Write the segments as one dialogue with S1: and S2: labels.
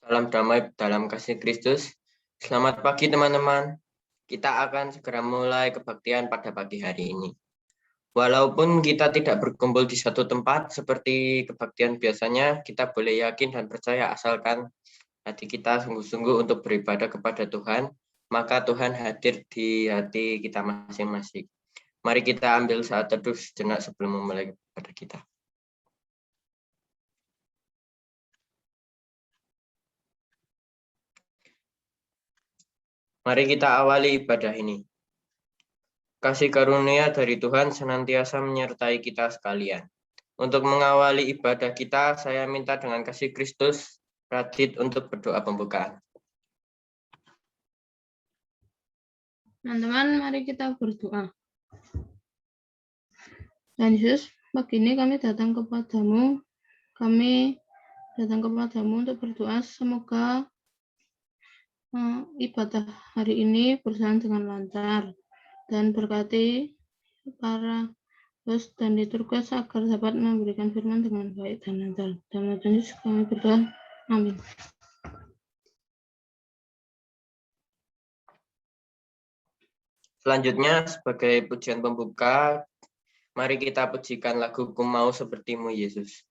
S1: Salam damai dalam kasih Kristus. Selamat pagi teman-teman. Kita akan segera mulai kebaktian pada pagi hari ini. Walaupun kita tidak berkumpul di satu tempat seperti kebaktian biasanya, kita boleh yakin dan percaya asalkan hati kita sungguh-sungguh untuk beribadah kepada Tuhan, maka Tuhan hadir di hati kita masing-masing. Mari kita ambil saat teduh sejenak sebelum memulai ibadah kita. Mari kita awali ibadah ini. Kasih karunia dari Tuhan senantiasa menyertai kita sekalian. Untuk mengawali ibadah kita, saya minta dengan kasih Kristus, Radit untuk berdoa pembukaan.
S2: Teman-teman, mari kita berdoa. Tuhan Yesus, pagi ini kami datang kepadamu untuk berdoa semoga ibadah hari ini berjalan dengan lancar dan berkati para host dan liturgus agar dapat memberikan firman dengan baik dan lancar. Dalam Tuhan Yesus kami berdoa. Amin.
S1: Selanjutnya, sebagai pujian pembuka, mari kita pujikan lagu Ku Mau Sepertimu Yesus.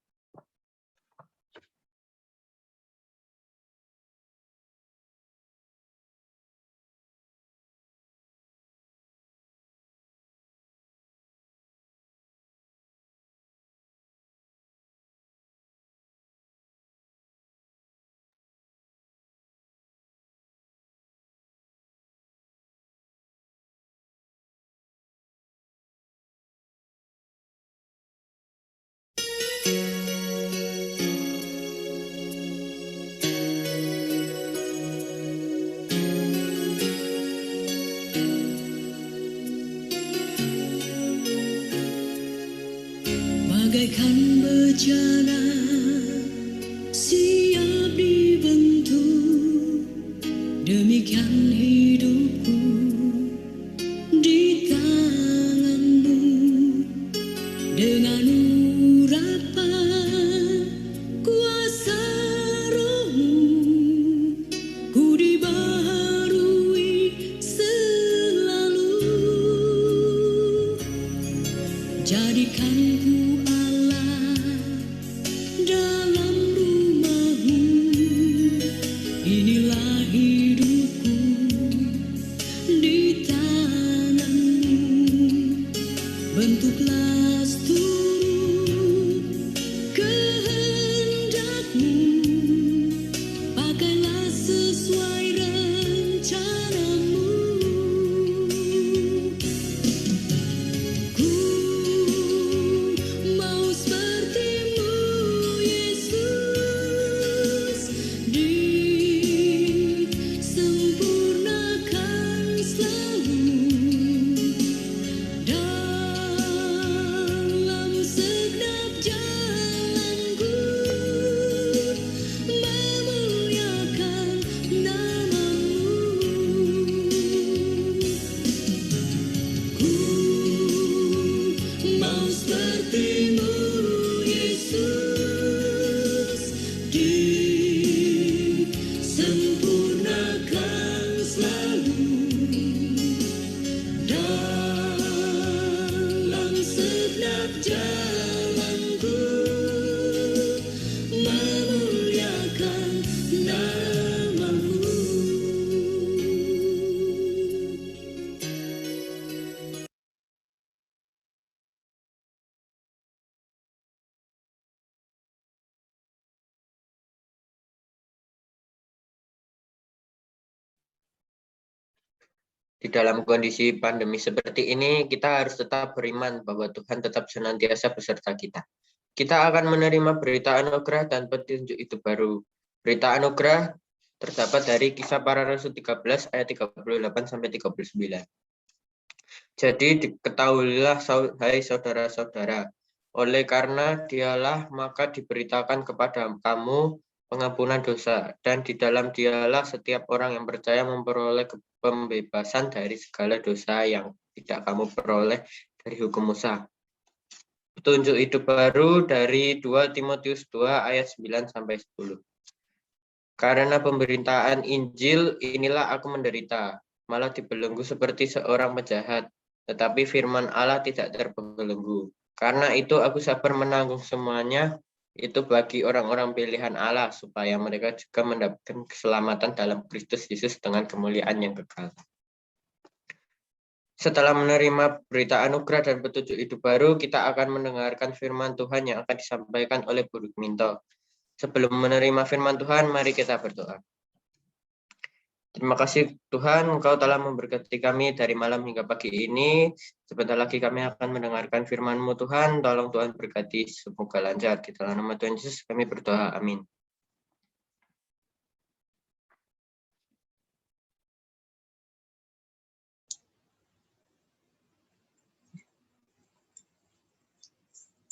S3: Bagaikan bejana siap dibentuk, demikian hidupku di tanganmu. Dengan urapan kuasa rohmu, ku dibaharui selalu. Jadikan ku dalam rumahmu, inilah hidupku di tanganmu. Bentuklah seluruh kehendakmu, pakailah sesuai rencanamu. Ku mau sepertimu Yesus, disempurnakan selalu dalam segenap jalanku, memuliakan nama-Mu. Ku mau sepertimu Yesus, disempurnakan selalu dalam segenap jalanku, memuliakan nama-Mu.
S1: Di dalam kondisi pandemi seperti ini, kita harus tetap beriman bahwa Tuhan tetap senantiasa beserta kita. Kita akan menerima berita anugerah dan petunjuk itu baru. Berita anugerah terdapat dari Kisah Para Rasul 13 ayat 38 sampai 39. Jadi diketahuilah hai saudara-saudara, oleh karena dialah maka diberitakan kepada kamu pengampunan dosa, dan di dalam dialah setiap orang yang percaya memperoleh pembebasan dari segala dosa yang tidak kamu peroleh dari hukum Musa. Petunjuk hidup baru dari 2 Timotius 2 ayat 9 sampai 10. Karena pemberitaan Injil inilah aku menderita, malah dibelenggu seperti seorang penjahat. Tetapi firman Allah tidak terbelenggu. Karena itu aku sabar menanggung semuanya itu bagi orang-orang pilihan Allah, supaya mereka juga mendapatkan keselamatan dalam Kristus Yesus dengan kemuliaan yang kekal. Setelah menerima berita anugerah dan petunjuk hidup baru, kita akan mendengarkan firman Tuhan yang akan disampaikan oleh Bu Rukminto. Sebelum menerima firman Tuhan, mari kita berdoa. Terima kasih Tuhan, Engkau telah memberkati kami dari malam hingga pagi ini. Sebentar lagi kami akan mendengarkan firman-Mu Tuhan. Tolong Tuhan berkati, semoga lancar. Di dalam nama Tuhan Yesus kami berdoa. Amin.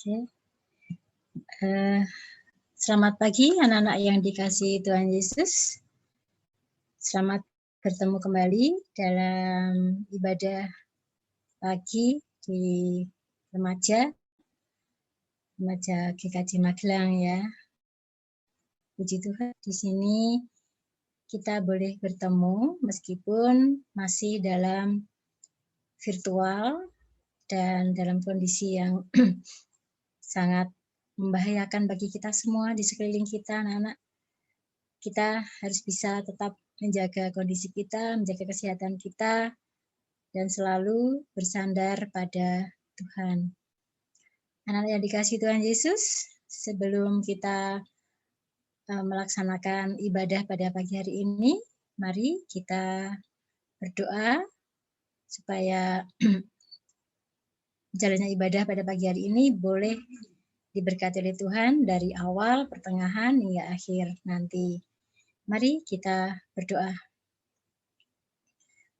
S4: Oke. Selamat pagi anak-anak yang dikasihi Tuhan Yesus. Selamat bertemu kembali dalam ibadah pagi di remaja GKJ Magelang ya. Puji Tuhan, di sini kita boleh bertemu meskipun masih dalam virtual dan dalam kondisi yang sangat membahayakan bagi kita semua di sekeliling kita, anak-anak. Kita harus bisa tetap menjaga kondisi kita, menjaga kesehatan kita, dan selalu bersandar pada Tuhan. Anak yang dikasihi Tuhan Yesus, sebelum kita melaksanakan ibadah pada pagi hari ini, mari kita berdoa supaya jalannya ibadah pada pagi hari ini boleh diberkati oleh Tuhan dari awal, pertengahan, hingga akhir nanti. Mari kita berdoa.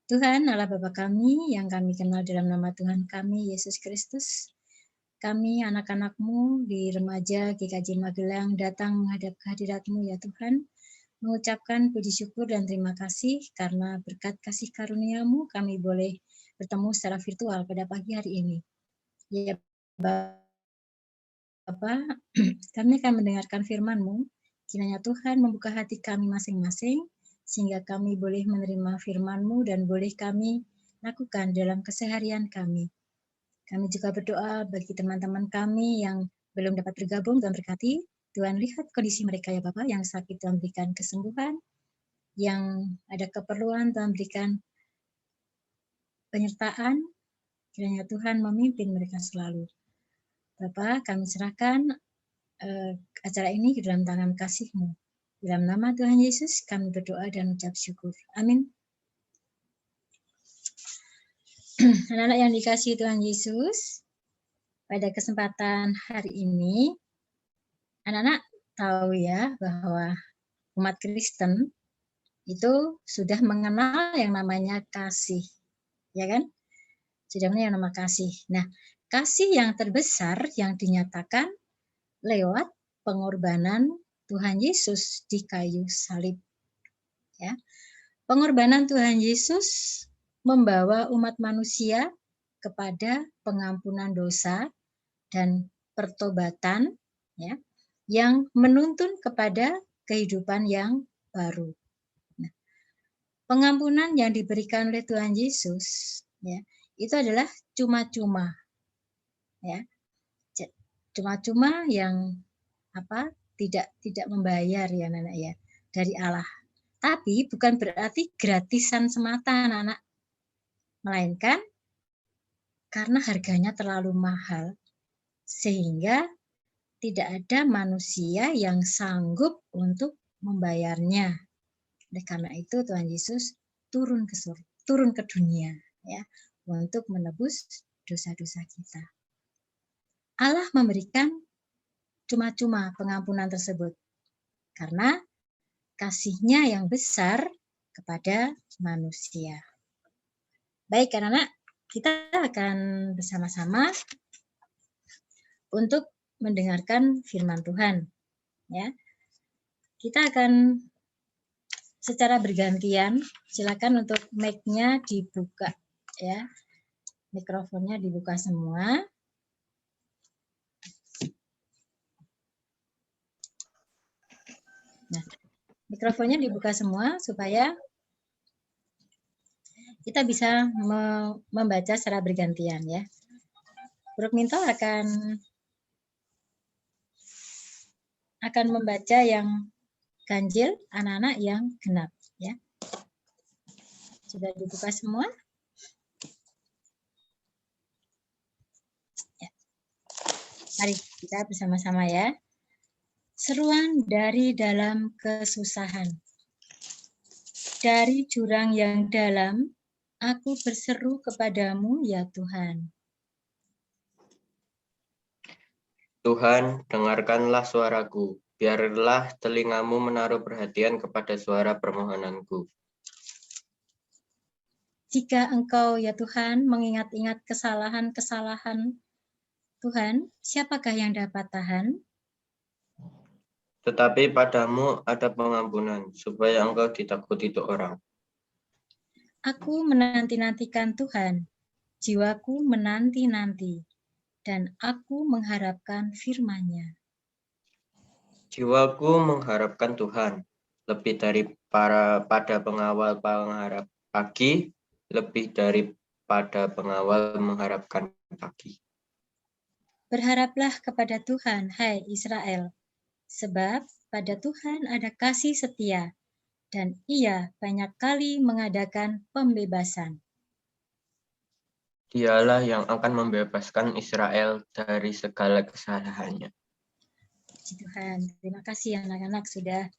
S4: Tuhan Allah Bapa kami yang kami kenal dalam nama Tuhan kami Yesus Kristus, kami anak-anak-Mu di remaja GKJ Magelang datang menghadap kehadirat-Mu ya Tuhan, mengucapkan puji syukur dan terima kasih karena berkat kasih karunia-Mu kami boleh bertemu secara virtual pada pagi hari ini. Ya Bapa, kami akan mendengarkan firman-Mu, kiranya Tuhan membuka hati kami masing-masing, sehingga kami boleh menerima firman-Mu dan boleh kami lakukan dalam keseharian kami. Kami juga berdoa bagi teman-teman kami yang belum dapat bergabung, Tuhan berkati. Tuhan lihat kondisi mereka ya Bapak, yang sakit Tuhan berikan kesembuhan, yang ada keperluan Tuhan berikan penyertaan, kiranya Tuhan memimpin mereka selalu. Bapak, kami serahkan acara ini ke dalam tangan kasih-Mu. Dalam nama Tuhan Yesus kami berdoa dan ucap syukur. Amin. Anak-anak yang dikasihi Tuhan Yesus, pada kesempatan hari ini, anak-anak tahu ya bahwa umat Kristen itu sudah mengenal yang namanya kasih, ya kan? Sudah mengenal yang namanya kasih. Nah, kasih yang terbesar yang dinyatakan lewat pengorbanan Tuhan Yesus di kayu salib. Ya. Pengorbanan Tuhan Yesus membawa umat manusia kepada pengampunan dosa dan pertobatan ya, yang menuntun kepada kehidupan yang baru. Nah, pengampunan yang diberikan oleh Tuhan Yesus ya, itu adalah cuma-cuma. Ya. Cuma-cuma yang tidak membayar ya anak-anak ya dari Allah. Tapi bukan berarti gratisan semata anak-anak, melainkan karena harganya terlalu mahal sehingga tidak ada manusia yang sanggup untuk membayarnya. Oleh karena itu Tuhan Yesus turun ke dunia ya untuk menebus dosa-dosa kita. Allah memberikan cuma-cuma pengampunan tersebut karena kasih-Nya yang besar kepada manusia. Baik, anak-anak, kita akan bersama-sama untuk mendengarkan firman Tuhan. Ya, kita akan secara bergantian. Silakan untuk mic-nya dibuka, ya, mikrofonnya dibuka semua. Nah, Mikrofonnya dibuka semua supaya kita bisa membaca secara bergantian ya. Guru Minto akan membaca yang ganjil, anak-anak yang genap ya. Sudah dibuka semua? Ya. Mari kita bersama-sama ya. Seruan dari dalam kesusahan. Dari jurang yang dalam, aku berseru kepadamu ya Tuhan.
S1: Tuhan, dengarkanlah suaraku. Biarlah telingamu menaruh perhatian kepada suara permohonanku.
S4: Jika Engkau ya Tuhan mengingat-ingat kesalahan-kesalahan Tuhan, siapakah yang dapat tahan?
S1: Tetapi padamu ada pengampunan, supaya engkau ditakuti itu orang.
S4: Aku menanti-nantikan Tuhan, jiwaku menanti-nanti, dan aku mengharapkan firman-Nya.
S1: Jiwaku mengharapkan Tuhan, lebih dari pada pengawal pengharap pagi, lebih daripada pengawal mengharapkan pagi.
S4: Berharaplah kepada Tuhan, hai Israel, sebab pada Tuhan ada kasih setia, dan Ia banyak kali mengadakan pembebasan.
S1: Dialah yang akan membebaskan Israel dari segala kesalahannya.
S4: Puji Tuhan, terima kasih anak-anak sudah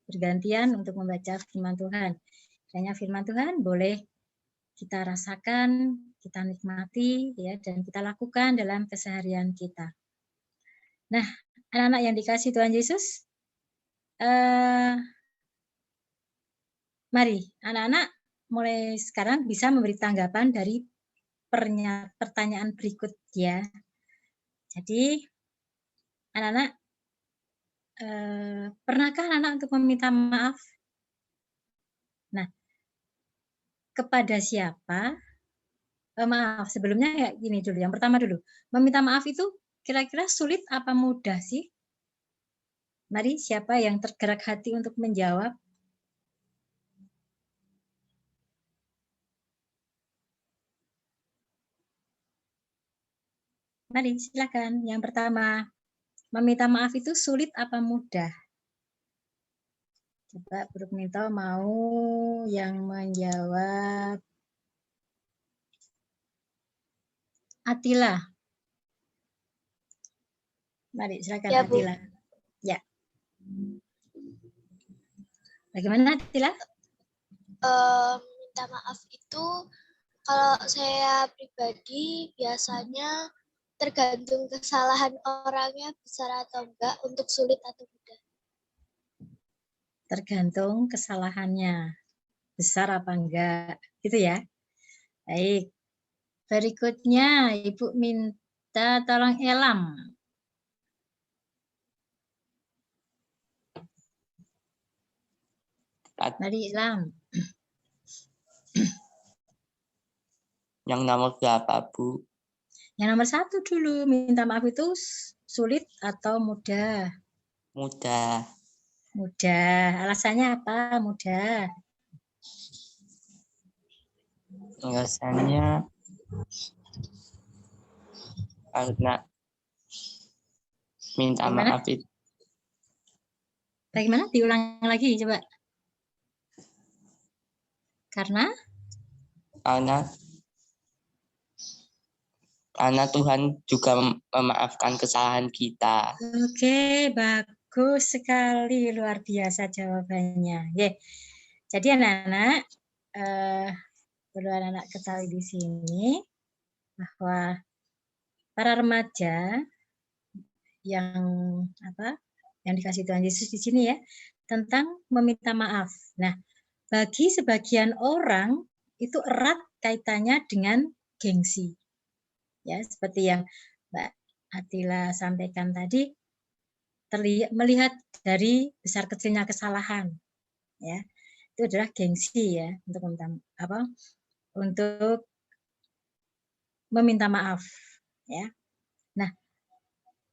S4: bergantian untuk membaca firman Tuhan. Kiranya firman Tuhan boleh kita rasakan, kita nikmati, ya, dan kita lakukan dalam keseharian kita. Nah, anak-anak yang dikasih Tuhan Yesus, mari anak-anak mulai sekarang bisa memberi tanggapan dari pertanyaan berikut ya. Jadi, anak-anak, pernahkah anak-anak untuk meminta maaf? Nah, kepada siapa? Maaf, sebelumnya ya gini dulu. Yang pertama dulu, meminta maaf itu kira-kira sulit apa mudah sih? Mari, siapa yang tergerak hati untuk menjawab? Mari, silakan. Yang pertama, meminta maaf itu sulit apa mudah? Coba Guru Minto mau yang menjawab. Atila. Mari, silakan
S5: Ya, Bu.
S4: Atila. Ya. Bagaimana Atila?
S5: Minta maaf itu kalau saya pribadi biasanya tergantung kesalahan orangnya besar atau enggak, untuk sulit atau mudah.
S4: Tergantung kesalahannya. Besar apa enggak. Gitu ya. Baik. Berikutnya Ibu minta tolong Elam. Mari Elam.
S6: Yang nomor berapa, Bu?
S4: Yang nomor 1 dulu. Minta maaf itu sulit atau mudah?
S6: Mudah.
S4: Mudah. Alasannya apa mudah?
S6: Alasannya karena minta
S4: Bagaimana?
S6: maaf itu
S4: Bagaimana? Diulang lagi coba. Karena
S6: Tuhan juga memaafkan kesalahan kita.
S4: Oke, bagus sekali, luar biasa jawabannya. Oke. Jadi anak-anak, perlu anak-anak ketahui di sini bahwa para remaja yang dikasih Tuhan Yesus di sini ya, tentang meminta maaf. Nah, bagi sebagian orang itu erat kaitannya dengan gengsi. Ya, seperti yang Mbak Atila sampaikan tadi, melihat dari besar kecilnya kesalahan, ya, itu adalah gengsi ya untuk meminta maaf, ya. Nah,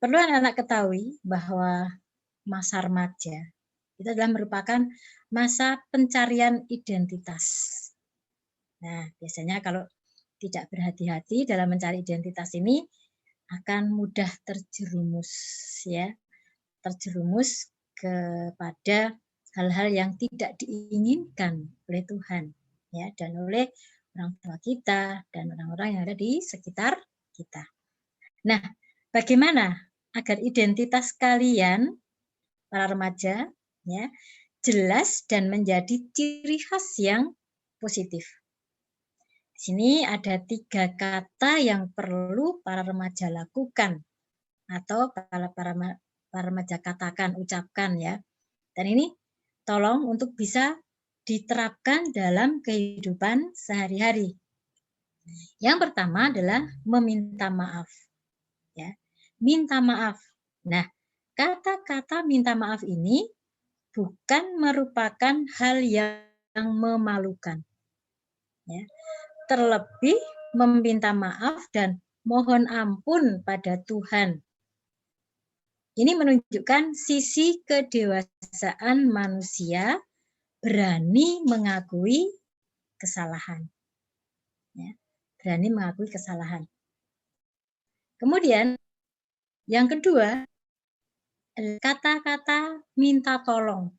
S4: perlu anak-anak ketahui bahwa masa remaja. Itu adalah merupakan masa pencarian identitas. Nah, biasanya kalau tidak berhati-hati dalam mencari identitas ini akan mudah terjerumus ya. Terjerumus kepada hal-hal yang tidak diinginkan oleh Tuhan ya dan oleh orang tua kita dan orang-orang yang ada di sekitar kita. Nah, bagaimana agar identitas kalian para remaja ya jelas dan menjadi ciri khas yang positif? Di sini ada 3 kata yang perlu para remaja lakukan atau para remaja katakan, ucapkan ya. Dan ini tolong untuk bisa diterapkan dalam kehidupan sehari-hari. Yang pertama adalah meminta maaf. Ya, minta maaf. Nah, kata-kata minta maaf ini bukan merupakan hal yang memalukan. Ya. Terlebih meminta maaf dan mohon ampun pada Tuhan. Ini menunjukkan sisi kedewasaan manusia berani mengakui kesalahan. Ya, berani mengakui kesalahan. Kemudian yang kedua, kata-kata minta tolong.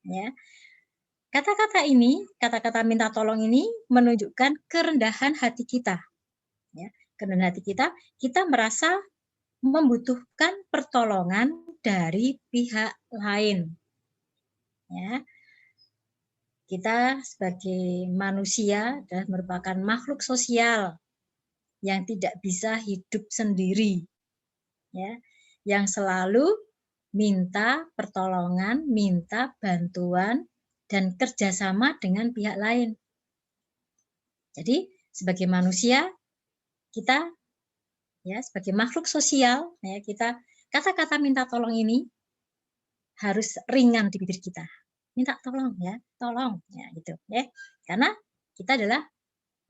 S4: Ya. Kata-kata minta tolong ini menunjukkan kerendahan hati kita. Ya, kerendahan hati kita merasa membutuhkan pertolongan dari pihak lain. Ya. Kita sebagai manusia adalah merupakan makhluk sosial yang tidak bisa hidup sendiri. Ya, yang selalu minta pertolongan, minta bantuan, dan kerjasama dengan pihak lain. Jadi sebagai manusia kita ya sebagai makhluk sosial ya kita kata-kata minta tolong ini harus ringan di bibir kita. Minta tolong ya, tolong ya gitu ya. Karena kita adalah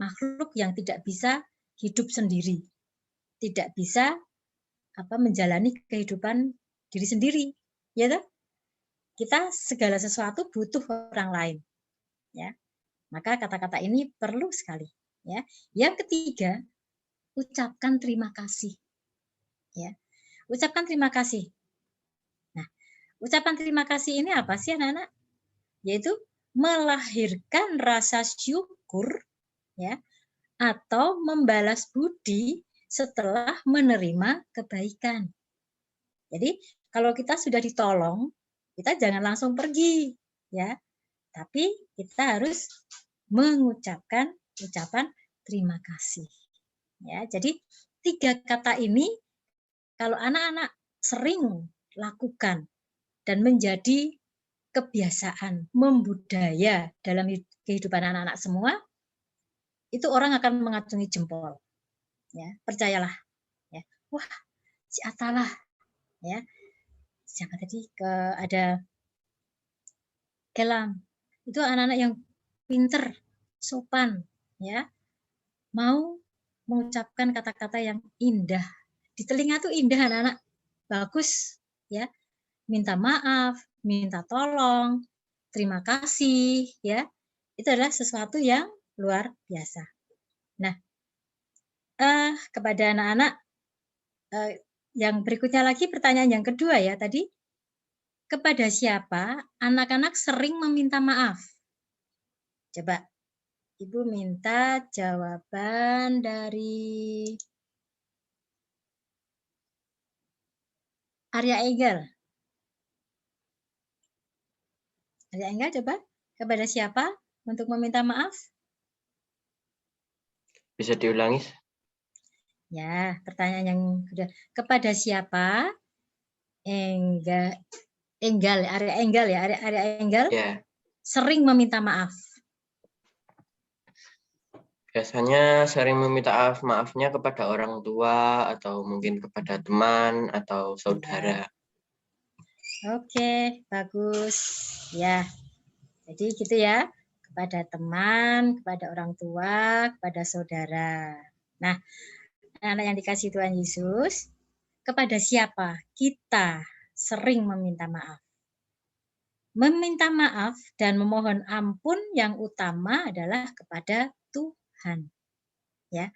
S4: makhluk yang tidak bisa hidup sendiri. Tidak bisa menjalani kehidupan diri sendiri, ya toh? Kita segala sesuatu butuh orang lain. Ya. Maka kata-kata ini perlu sekali, ya. Yang ketiga, ucapkan terima kasih. Ya. Ucapkan terima kasih. Nah, ucapan terima kasih ini apa sih anak-anak? Yaitu melahirkan rasa syukur ya atau membalas budi setelah menerima kebaikan. Jadi, kalau kita sudah ditolong, kita jangan langsung pergi, ya. Tapi kita harus mengucapkan ucapan terima kasih. Ya, jadi 3 kata ini kalau anak-anak sering lakukan dan menjadi kebiasaan, membudaya dalam kehidupan anak-anak semua, itu orang akan mengacungi jempol. Ya, percayalah. Ya. Wah, si Atalah ya. Siapa tadi ada Kelam. Itu anak-anak yang pinter, sopan, ya. Mau mengucapkan kata-kata yang indah. Di telinga tuh indah anak-anak. Bagus, ya. Minta maaf, minta tolong, terima kasih, ya. Itu adalah sesuatu yang luar biasa. Nah, kepada anak-anak yang berikutnya lagi pertanyaan yang kedua ya tadi. Kepada siapa anak-anak sering meminta maaf? Coba, Ibu minta jawaban dari Arya Engel. Arya Engel coba, kepada siapa untuk meminta maaf?
S1: Bisa diulangi?
S4: Ya, pertanyaan yang kedua. Kepada siapa? Arya Engel
S1: Ya.
S4: Sering meminta maaf.
S1: Biasanya sering meminta maafnya kepada orang tua atau mungkin kepada teman atau saudara.
S4: Oke, bagus. Ya. Jadi gitu ya. Kepada teman, kepada orang tua, kepada saudara. Nah, anak yang dikasih Tuhan Yesus, kepada siapa kita sering meminta maaf. Meminta maaf dan memohon ampun yang utama adalah kepada Tuhan. Ya.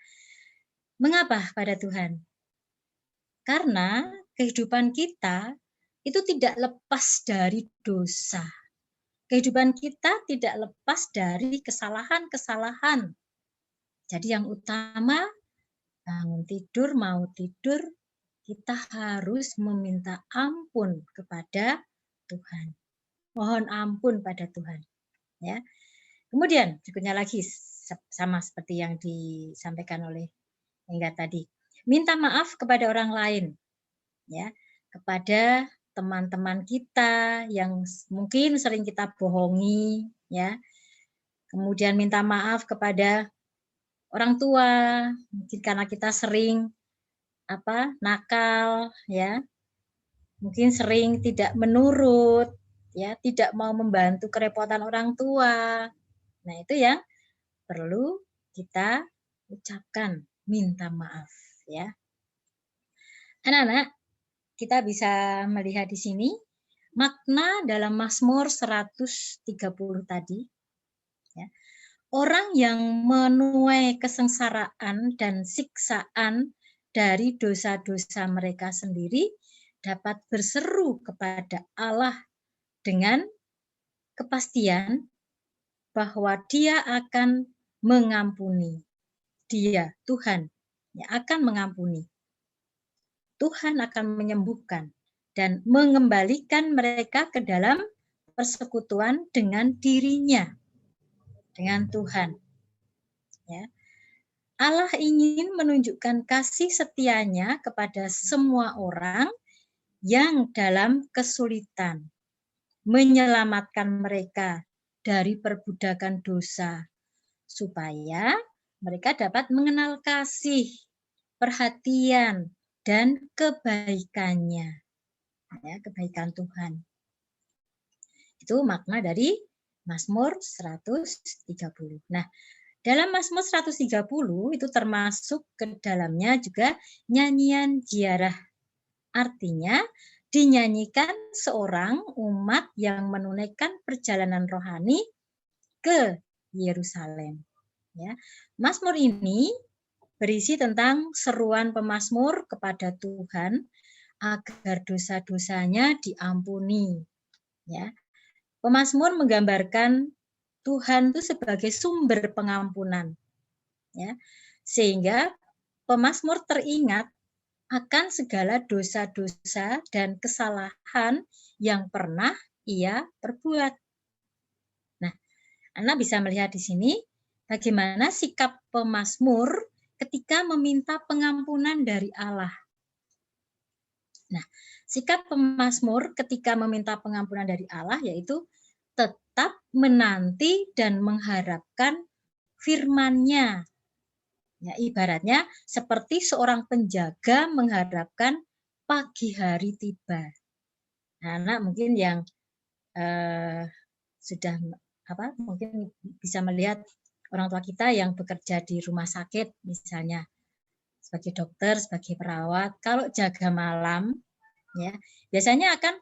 S4: Mengapa pada Tuhan? Karena kehidupan kita itu tidak lepas dari dosa. Kehidupan kita tidak lepas dari kesalahan-kesalahan. Jadi yang utama, bangun tidur, mau tidur, kita harus meminta ampun kepada Tuhan. Mohon ampun pada Tuhan. Ya. Kemudian berikutnya lagi sama seperti yang disampaikan oleh Engga tadi. Minta maaf kepada orang lain. Ya, kepada teman-teman kita yang mungkin sering kita bohongi, ya. Kemudian minta maaf kepada orang tua, mungkin karena kita sering nakal, ya. Mungkin sering tidak menurut, ya, tidak mau membantu kerepotan orang tua. Nah, itu yang perlu kita ucapkan, minta maaf, ya. Anak-anak, kita bisa melihat di sini makna dalam Mazmur 130 tadi, ya. Orang yang menuai kesengsaraan dan siksaan dari dosa-dosa mereka sendiri dapat berseru kepada Allah dengan kepastian bahwa Dia akan mengampuni. Dia, Tuhan, yang akan mengampuni. Tuhan akan menyembuhkan dan mengembalikan mereka ke dalam persekutuan dengan dirinya, dengan Tuhan. Ya. Allah ingin menunjukkan kasih setianya kepada semua orang yang dalam kesulitan, menyelamatkan mereka dari perbudakan dosa, supaya mereka dapat mengenal kasih, perhatian, dan kebaikannya. Ya, kebaikan Tuhan. Itu makna dari Mazmur 130. Nah, dalam Mazmur 130 itu termasuk ke dalamnya juga nyanyian ziarah. Artinya dinyanyikan seorang umat yang menunaikan perjalanan rohani ke Yerusalem. Ya. Mazmur ini berisi tentang seruan pemazmur kepada Tuhan agar dosa-dosanya diampuni. Ya. Pemazmur menggambarkan Tuhan itu sebagai sumber pengampunan. Ya. Sehingga pemazmur teringat akan segala dosa-dosa dan kesalahan yang pernah ia perbuat. Nah, Anda bisa melihat di sini bagaimana sikap pemazmur ketika meminta pengampunan dari Allah. Nah, sikap pemazmur ketika meminta pengampunan dari Allah yaitu tetap menanti dan mengharapkan firman-Nya. Ya, ibaratnya seperti seorang penjaga mengharapkan pagi hari tiba. Nah, anak mungkin yang sudah mungkin bisa melihat orang tua kita yang bekerja di rumah sakit misalnya sebagai dokter, sebagai perawat, kalau jaga malam ya biasanya akan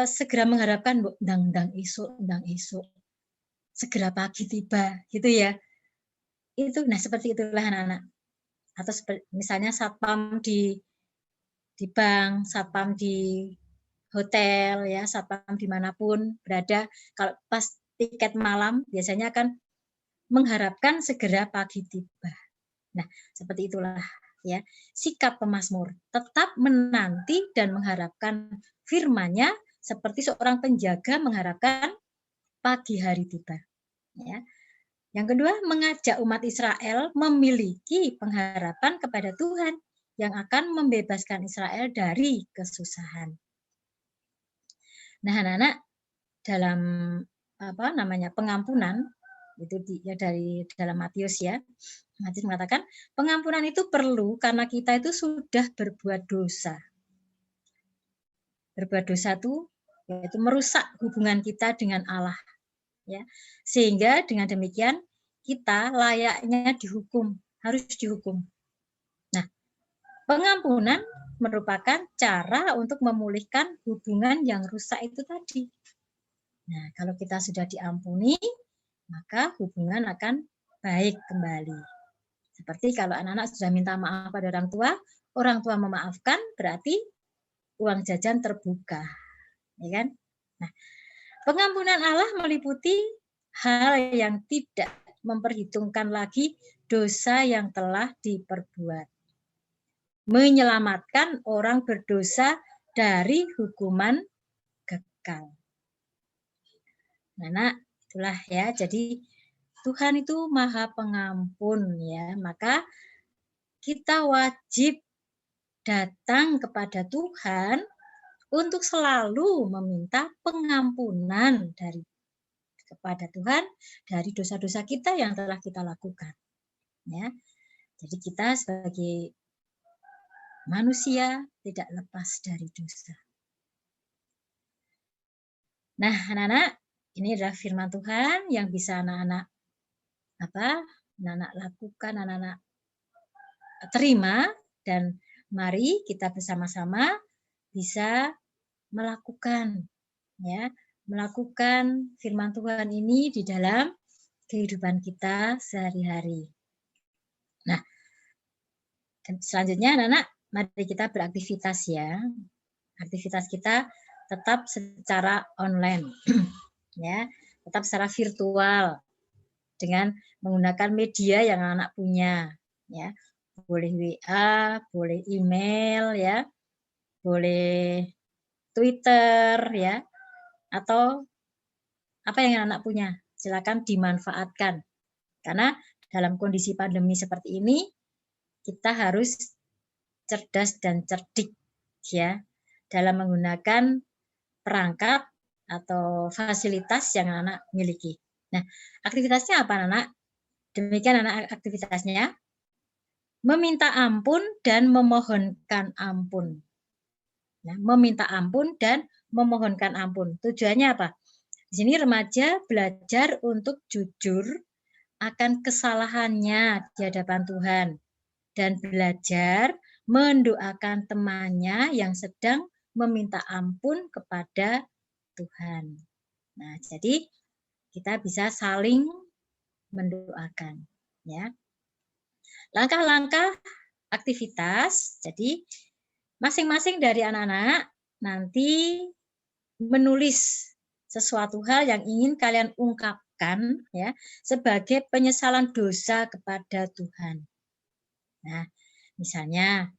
S4: segera mengharapkan ndang esuk segera pagi tiba gitu ya. Itu nah seperti itulah anak-anak. Atau misalnya satpam di bank, satpam di hotel ya, satpam dimanapun berada, kalau pas tiket malam biasanya akan mengharapkan segera pagi tiba. Nah, seperti itulah ya sikap pemazmur, tetap menanti dan mengharapkan firman-Nya seperti seorang penjaga mengharapkan pagi hari tiba. Ya. Yang kedua, mengajak umat Israel memiliki pengharapan kepada Tuhan yang akan membebaskan Israel dari kesusahan. Nah, anak-anak dalam pengampunan itu dari dalam Matius ya. Matius mengatakan pengampunan itu perlu karena kita itu sudah berbuat dosa. Berbuat dosa itu yaitu merusak hubungan kita dengan Allah. Ya. Sehingga dengan demikian kita layaknya dihukum, harus dihukum. Nah, pengampunan merupakan cara untuk memulihkan hubungan yang rusak itu tadi. Nah, kalau kita sudah diampuni, maka hubungan akan baik kembali. Seperti kalau anak-anak sudah minta maaf pada orang tua memaafkan, berarti uang jajan terbuka. Ya kan? Nah, pengampunan Allah meliputi hal yang tidak memperhitungkan lagi dosa yang telah diperbuat. Menyelamatkan orang berdosa dari hukuman kekal. Nah, itulah ya. Jadi Tuhan itu Maha Pengampun ya. Maka kita wajib datang kepada Tuhan untuk selalu meminta pengampunan kepada Tuhan dari dosa-dosa kita yang telah kita lakukan. Ya. Jadi kita sebagai manusia tidak lepas dari dosa. Nah, anak-anak, ini adalah firman Tuhan yang bisa anak-anak lakukan, anak-anak terima, dan mari kita bersama-sama bisa melakukan firman Tuhan ini di dalam kehidupan kita sehari-hari. Nah, selanjutnya anak-anak, mari kita beraktivitas ya. Aktivitas kita tetap secara online, ya, tetap secara virtual dengan menggunakan media yang anak punya, ya, boleh WA, boleh email, ya, boleh Twitter, ya, atau apa yang anak punya, silakan dimanfaatkan. Karena dalam kondisi pandemi seperti ini, kita harus cerdas dan cerdik ya dalam menggunakan perangkat atau fasilitas yang anak miliki. Nah, aktivitasnya apa anak? Demikian anak aktivitasnya. Meminta ampun dan memohonkan ampun. Nah, meminta ampun dan memohonkan ampun. Tujuannya apa? Di sini remaja belajar untuk jujur akan kesalahannya di hadapan Tuhan dan belajar mendoakan temannya yang sedang meminta ampun kepada Tuhan. Nah, jadi kita bisa saling mendoakan, ya. Langkah-langkah aktivitas. Jadi masing-masing dari anak-anak nanti menulis sesuatu hal yang ingin kalian ungkapkan ya sebagai penyesalan dosa kepada Tuhan. Nah, misalnya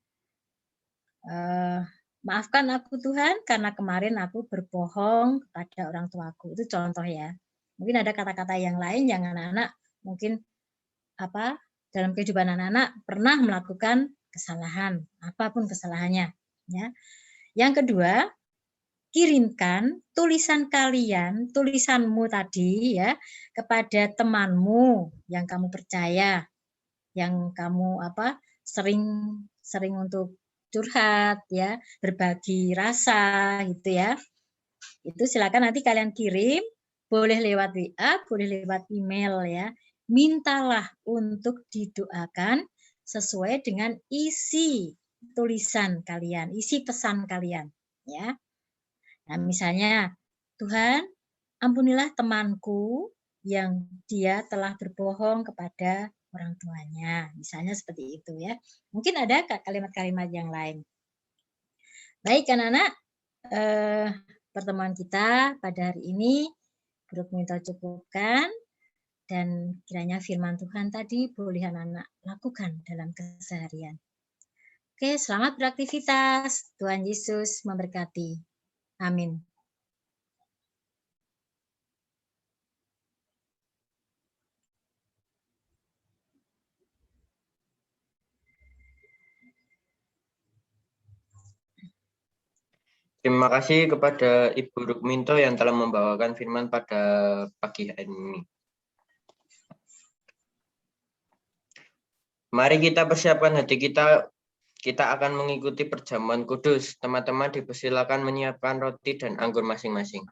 S4: maafkan aku Tuhan karena kemarin aku berbohong kepada orang tuaku. Itu contoh ya. Mungkin ada kata-kata yang lain yang anak-anak mungkin dalam kehidupan anak-anak pernah melakukan kesalahan, apapun kesalahannya, ya. Yang kedua, kirimkan tulisan kalian, tulisanmu tadi ya kepada temanmu yang kamu percaya, yang kamu sering untuk curhat ya, berbagi rasa gitu ya. Itu silakan nanti kalian kirim, boleh lewat WA, boleh lewat email ya. Mintalah untuk didoakan sesuai dengan isi tulisan kalian, isi pesan kalian ya. Nah, misalnya, Tuhan, ampunilah temanku yang dia telah berbohong kepada orang tuanya. Misalnya seperti itu ya. Mungkin ada kalimat-kalimat yang lain. Baik anak-anak, pertemuan kita pada hari ini Grup Minto cukupkan. Dan kiranya firman Tuhan tadi boleh anak-anak lakukan dalam keseharian. Oke, selamat beraktivitas. Tuhan Yesus memberkati. Amin.
S1: Terima kasih kepada Ibu Rukminto yang telah membawakan firman pada pagi hari ini. Mari kita persiapkan hati kita. Kita akan mengikuti perjamuan kudus. Teman-teman dipersilakan menyiapkan roti dan anggur masing-masing.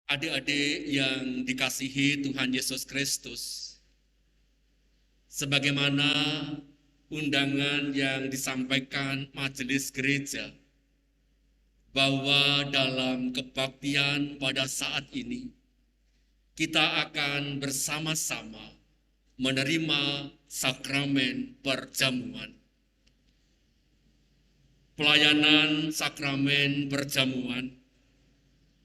S7: Adik-adik yang dikasihi Tuhan Yesus Kristus, sebagaimana undangan yang disampaikan majelis gereja, bahwa dalam kebaktian pada saat ini, kita akan bersama-sama menerima sakramen perjamuan. Pelayanan sakramen perjamuan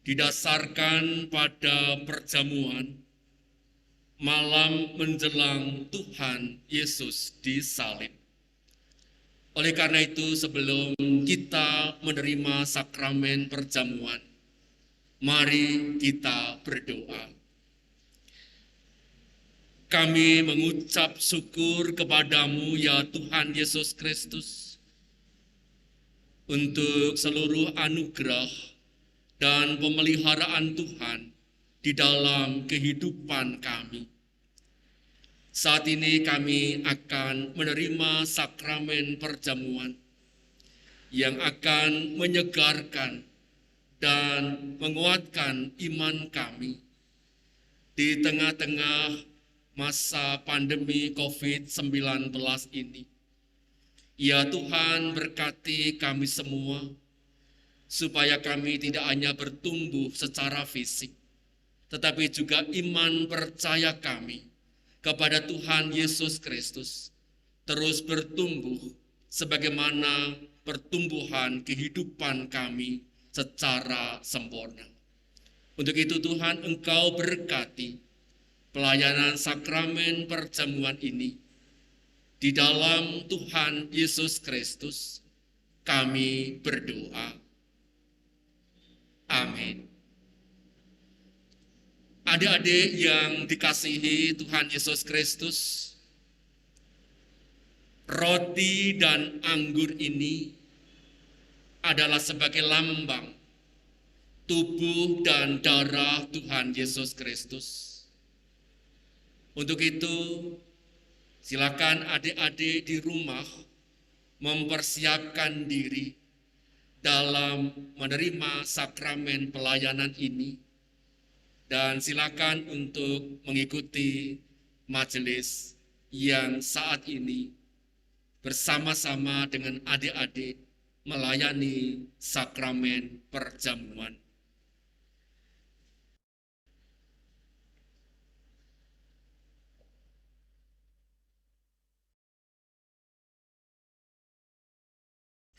S7: didasarkan pada perjamuan malam menjelang Tuhan Yesus disalib. Oleh karena itu, sebelum kita menerima sakramen perjamuan, mari kita berdoa. Kami mengucap syukur kepadamu ya Tuhan Yesus Kristus untuk seluruh anugerah dan pemeliharaan Tuhan di dalam kehidupan kami. Saat ini kami akan menerima sakramen perjamuan yang akan menyegarkan dan menguatkan iman kami di tengah-tengah masa pandemi COVID-19 ini. Ya Tuhan, berkati kami semua, supaya kami tidak hanya bertumbuh secara fisik, tetapi juga iman percaya kami kepada Tuhan Yesus Kristus terus bertumbuh sebagaimana pertumbuhan kehidupan kami secara sempurna. Untuk itu Tuhan, Engkau berkati pelayanan sakramen perjamuan ini. Di dalam Tuhan Yesus Kristus kami berdoa. Amin. Adik-adik yang dikasihi Tuhan Yesus Kristus, roti dan anggur ini adalah sebagai lambang tubuh dan darah Tuhan Yesus Kristus. Untuk itu, silakan adik-adik di rumah mempersiapkan diri dalam menerima sakramen pelayanan ini, dan silakan untuk mengikuti majelis yang saat ini bersama-sama dengan adik-adik melayani sakramen perjamuan.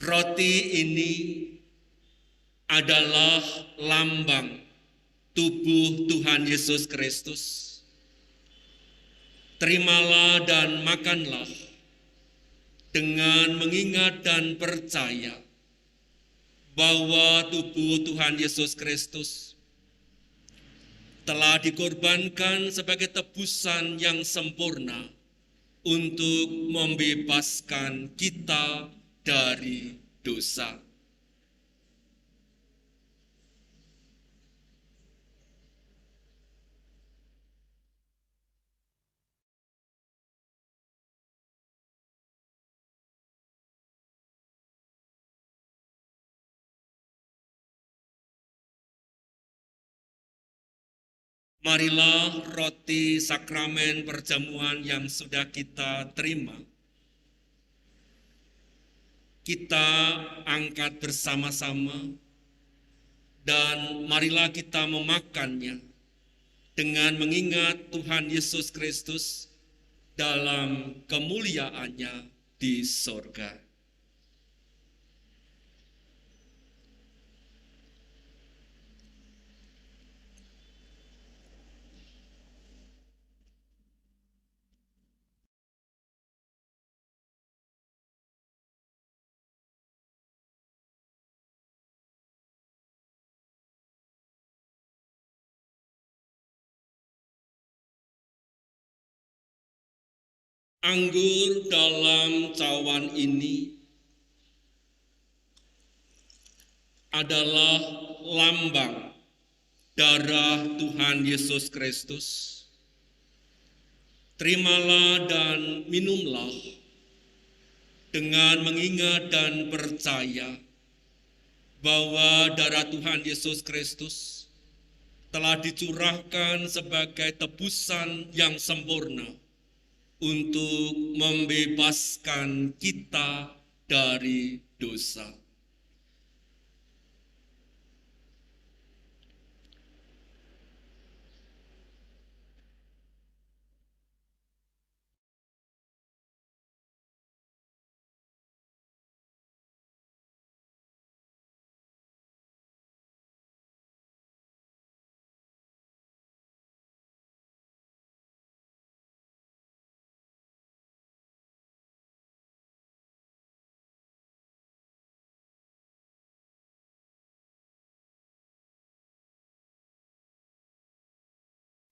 S7: Roti ini adalah lambang tubuh Tuhan Yesus Kristus. Terimalah dan makanlah dengan mengingat dan percaya bahwa tubuh Tuhan Yesus Kristus telah dikorbankan sebagai tebusan yang sempurna untuk membebaskan kita dari dosa. Marilah roti sakramen perjamuan yang sudah kita terima, kita angkat bersama-sama, dan marilah kita memakannya dengan mengingat Tuhan Yesus Kristus dalam kemuliaannya di sorga. Anggur dalam cawan ini adalah lambang darah Tuhan Yesus Kristus. Terimalah dan minumlah dengan mengingat dan percaya bahwa darah Tuhan Yesus Kristus telah dicurahkan sebagai tebusan yang sempurna untuk membebaskan kita dari dosa.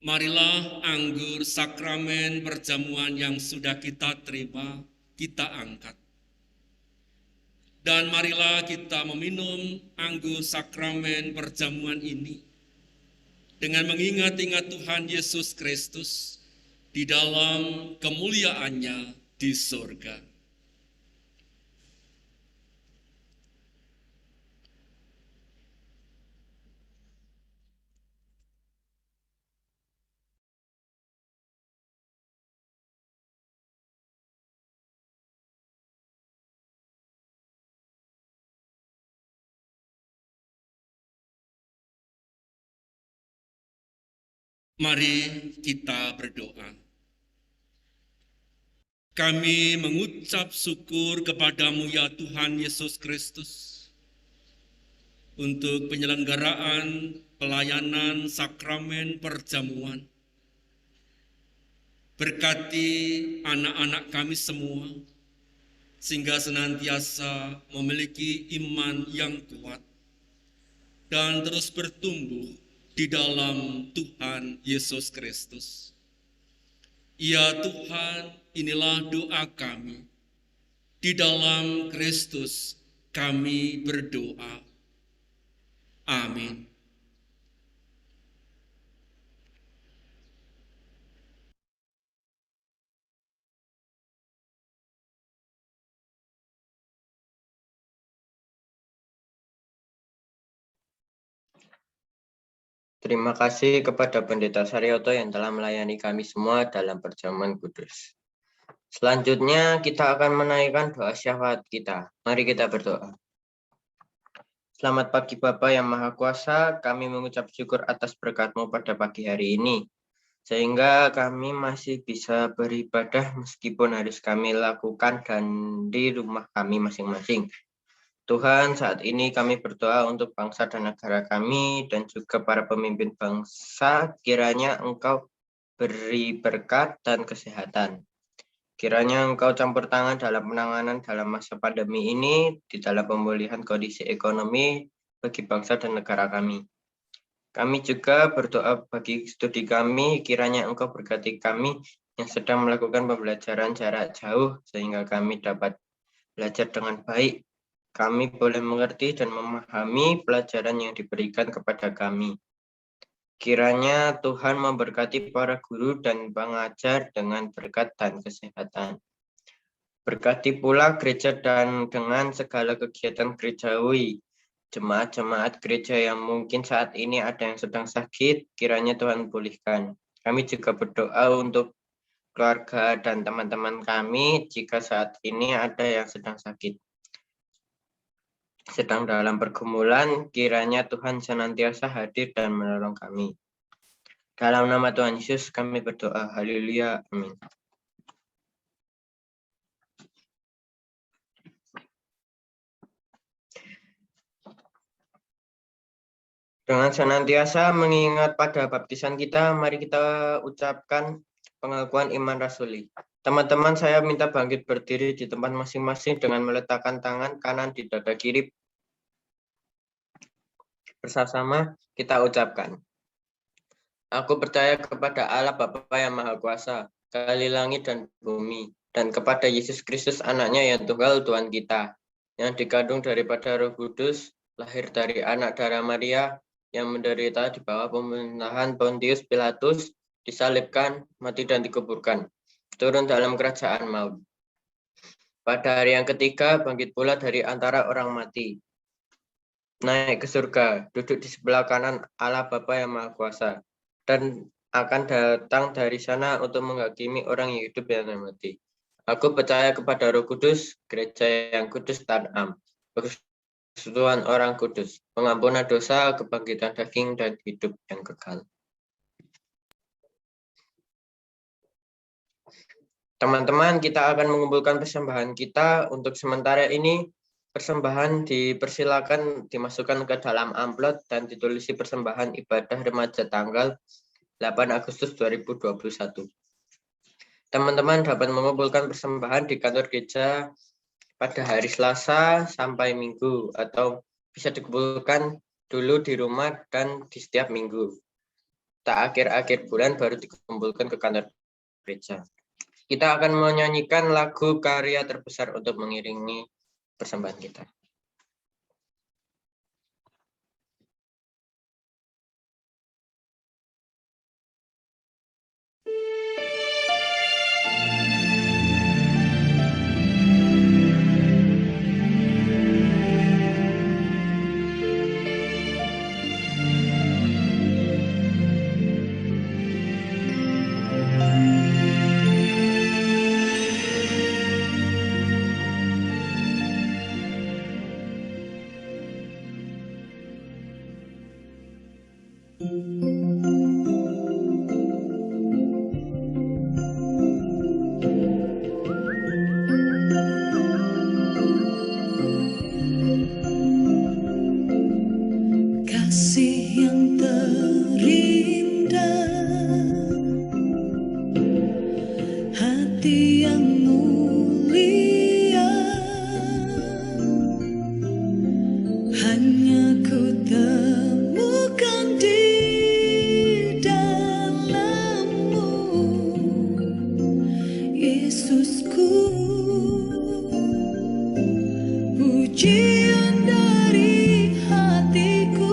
S7: Marilah anggur sakramen perjamuan yang sudah kita terima, kita angkat. Dan marilah kita meminum anggur sakramen perjamuan ini dengan mengingat-ingat Tuhan Yesus Kristus di dalam kemuliaannya di surga. Mari kita berdoa. Kami mengucap syukur kepadamu ya Tuhan Yesus Kristus untuk penyelenggaraan pelayanan sakramen perjamuan. Berkati anak-anak kami semua, sehingga senantiasa memiliki iman yang kuat dan terus bertumbuh di dalam Tuhan Yesus Kristus. Ya Tuhan, inilah doa kami. Di dalam Kristus kami berdoa. Amin.
S1: Terima kasih kepada Pendeta Saryoto yang telah melayani kami semua dalam perjamuan kudus. Selanjutnya kita akan menaikkan doa syafaat kita. Mari kita berdoa. Selamat pagi Bapa yang Maha Kuasa, kami mengucap syukur atas berkat-Mu pada pagi hari ini, sehingga kami masih bisa beribadah meskipun harus kami lakukan dan di rumah kami masing-masing. Tuhan, saat ini kami berdoa untuk bangsa dan negara kami dan juga para pemimpin bangsa, kiranya Engkau beri berkat dan kesehatan. Kiranya Engkau campur tangan dalam penanganan dalam masa pandemi ini, di dalam pemulihan kondisi ekonomi bagi bangsa dan negara kami. Kami juga berdoa bagi studi kami, kiranya Engkau berkati kami yang sedang melakukan pembelajaran jarak jauh, sehingga kami dapat belajar dengan baik. Kami boleh mengerti dan memahami pelajaran yang diberikan kepada kami. Kiranya Tuhan memberkati para guru dan pengajar dengan berkat dan kesehatan. Berkati pula gereja dan dengan segala kegiatan gerejawi, jemaat-jemaat gereja yang mungkin saat ini ada yang sedang sakit, kiranya Tuhan pulihkan. Kami juga berdoa untuk keluarga dan teman-teman kami jika saat ini ada yang sedang sakit, sedang dalam pergumulan, kiranya Tuhan senantiasa hadir dan menolong kami. Dalam nama Tuhan Yesus kami berdoa. Haleluya. Amin. Dengan senantiasa mengingat pada baptisan kita, mari kita ucapkan pengakuan iman rasuli. Teman-teman, saya minta bangkit berdiri di tempat masing-masing dengan meletakkan tangan kanan di dada kiri. Bersama-sama kita ucapkan. Aku percaya kepada Allah Bapa yang Maha Kuasa, Kali langit dan bumi, dan kepada Yesus Kristus anaknya yang tunggal Tuhan kita, yang dikandung daripada Roh Kudus, lahir dari anak darah Maria, yang menderita di bawah pemerintahan Pontius Pilatus, disalibkan, mati dan dikuburkan, turun dalam kerajaan maut. Pada hari yang ketiga bangkit pula dari antara orang mati, naik ke surga, duduk di sebelah kanan Allah Bapa yang Maha Kuasa, dan akan datang dari sana untuk menghakimi orang yang hidup dan yang mati. Aku percaya kepada Roh Kudus, gereja yang kudus dan am, persekutuan orang kudus, pengampunan dosa, kebangkitan daging, dan hidup yang kekal. Teman-teman, kita akan mengumpulkan persembahan kita. Untuk sementara ini, persembahan dipersilakan dimasukkan ke dalam amplop dan ditulisi persembahan ibadah remaja tanggal 8 Agustus 2021. Teman-teman dapat mengumpulkan persembahan di kantor gereja pada hari Selasa sampai Minggu, atau bisa dikumpulkan dulu di rumah dan di setiap minggu. Tak akhir-akhir bulan baru dikumpulkan ke kantor gereja. Kita akan menyanyikan lagu karya terbesar untuk mengiringi persembahan kita.
S3: Kasih yang terindah, hati yang mulia, hanya ku temukan di dalam-Mu, Yesusku. Pujian dari hatiku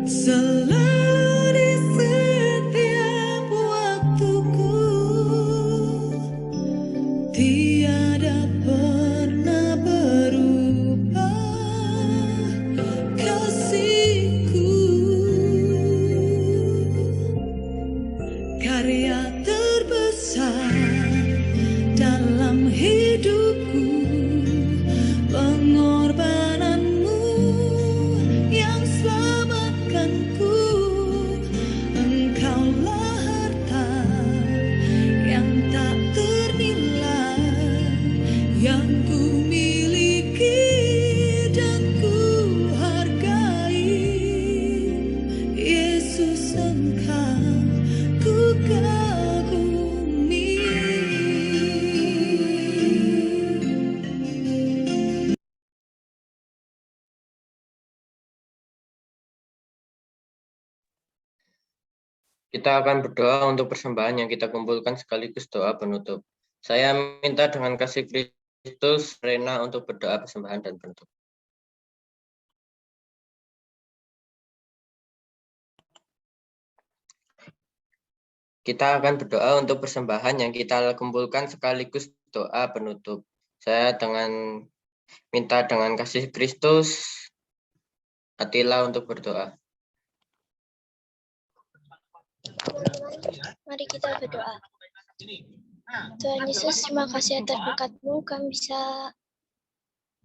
S3: selalu di setiap waktuku, tiada pernah berubah kasih-Ku. Karya terbesar dalam hidupku, pengorbananmu yang selamatkanku. Engkaulah harta yang tak ternilai, yang ku miliki dan ku hargai. Yesus, Engkau ku kagumi.
S1: Kita akan berdoa untuk persembahan yang kita kumpulkan sekaligus doa penutup. Saya minta dengan kasih Kristus, Rena untuk berdoa persembahan dan penutup. Kita akan berdoa untuk persembahan yang kita kumpulkan sekaligus doa penutup. Saya minta dengan kasih Kristus, Atila untuk berdoa.
S5: Mari kita berdoa. Tuhan Yesus, terima kasih atas berkat-Mu kami bisa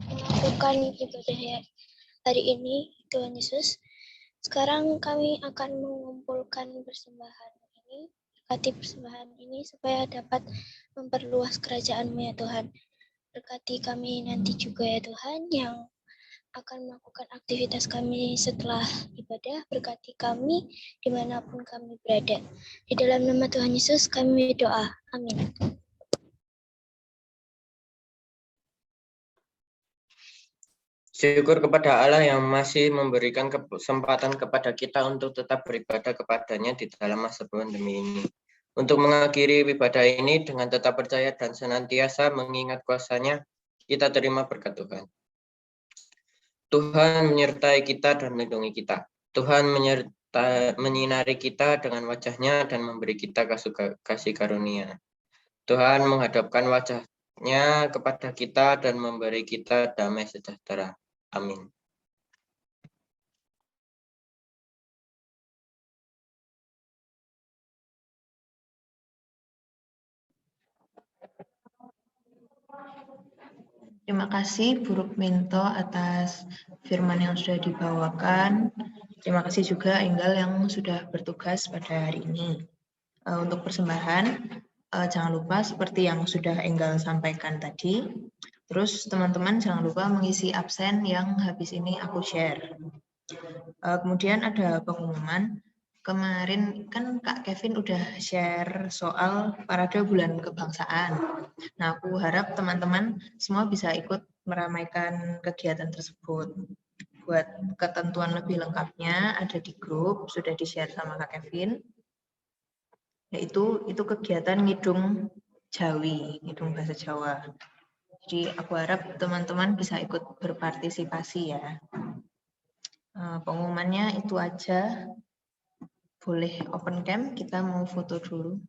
S5: melakukan ibadah hari ini, Tuhan Yesus. Sekarang kami akan mengumpulkan persembahan ini, berkati persembahan ini supaya dapat memperluas kerajaan-Mu ya Tuhan. Berkati kami nanti juga ya Tuhan yang akan melakukan aktivitas kami setelah ibadah. Berkati kami dimanapun kami berada. Di dalam nama Tuhan Yesus kami berdoa. Amin.
S1: Syukur kepada Allah yang masih memberikan kesempatan kepada kita untuk tetap beribadah kepadanya di dalam masa pandemi ini. Untuk mengakhiri ibadah ini dengan tetap percaya dan senantiasa mengingat kuasa-Nya, kita terima berkat Tuhan. Tuhan menyertai kita dan melindungi kita. Tuhan menyinari kita dengan wajah-Nya dan memberi kita kasih karunia. Tuhan menghadapkan wajah kepada kita dan memberi kita damai sejahtera. Amin.
S2: Terima kasih Bu Rukminto atas firman yang sudah dibawakan. Terima kasih juga Enggal yang sudah bertugas pada hari ini. Untuk persembahan, jangan lupa seperti yang sudah Enggal sampaikan tadi. Terus teman-teman jangan lupa mengisi absen yang habis ini aku share. Kemudian ada pengumuman. Kemarin kan Kak Kevin udah share soal parade bulan kebangsaan. Nah, aku harap teman-teman semua bisa ikut meramaikan kegiatan tersebut. Buat ketentuan lebih lengkapnya ada di grup, sudah di-share sama Kak Kevin. Yaitu itu kegiatan ngidung Jawi, ngidung bahasa Jawa. Jadi aku harap teman-teman bisa ikut berpartisipasi ya. Pengumumannya itu aja. Boleh open cam, kita mau foto dulu.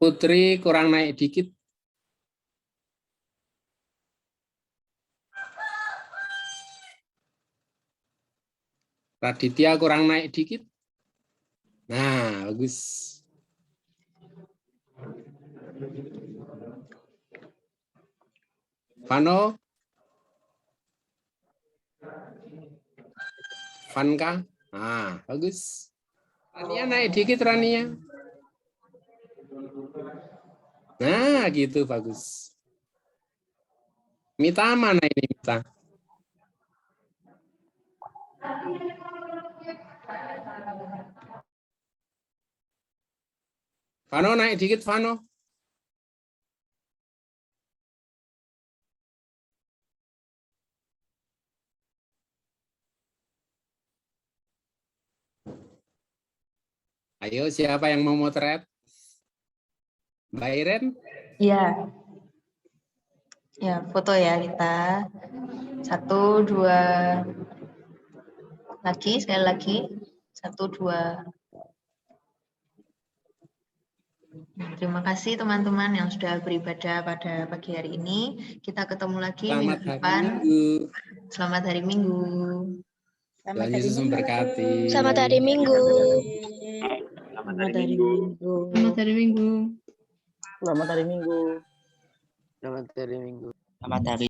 S8: Putri kurang naik dikit. Raditya kurang naik dikit. Nah, bagus. Vano? Vanka? Nah, bagus. Rania naik dikit, Rania. Nah, gitu, bagus. Mita mana ini, Mita? Vano naik dikit, Vano. Ayo, siapa yang mau motret? Mbak Iren?
S2: Iya. Ya, foto ya kita. 1, 2. Lagi, sekali lagi. 1, 2. Terima kasih teman-teman yang sudah beribadah pada pagi hari ini. Kita ketemu lagi minggu depan. Selamat hari Minggu.
S4: Selamat
S8: Tuhan
S4: hari
S8: Yesus
S4: Minggu.
S8: memberkati.
S5: Selamat hari Minggu.
S9: Selamat hari Minggu.
S2: Selamat hari Minggu.
S9: Selamat hari Minggu.
S6: Selamat hari Minggu. Selamat hari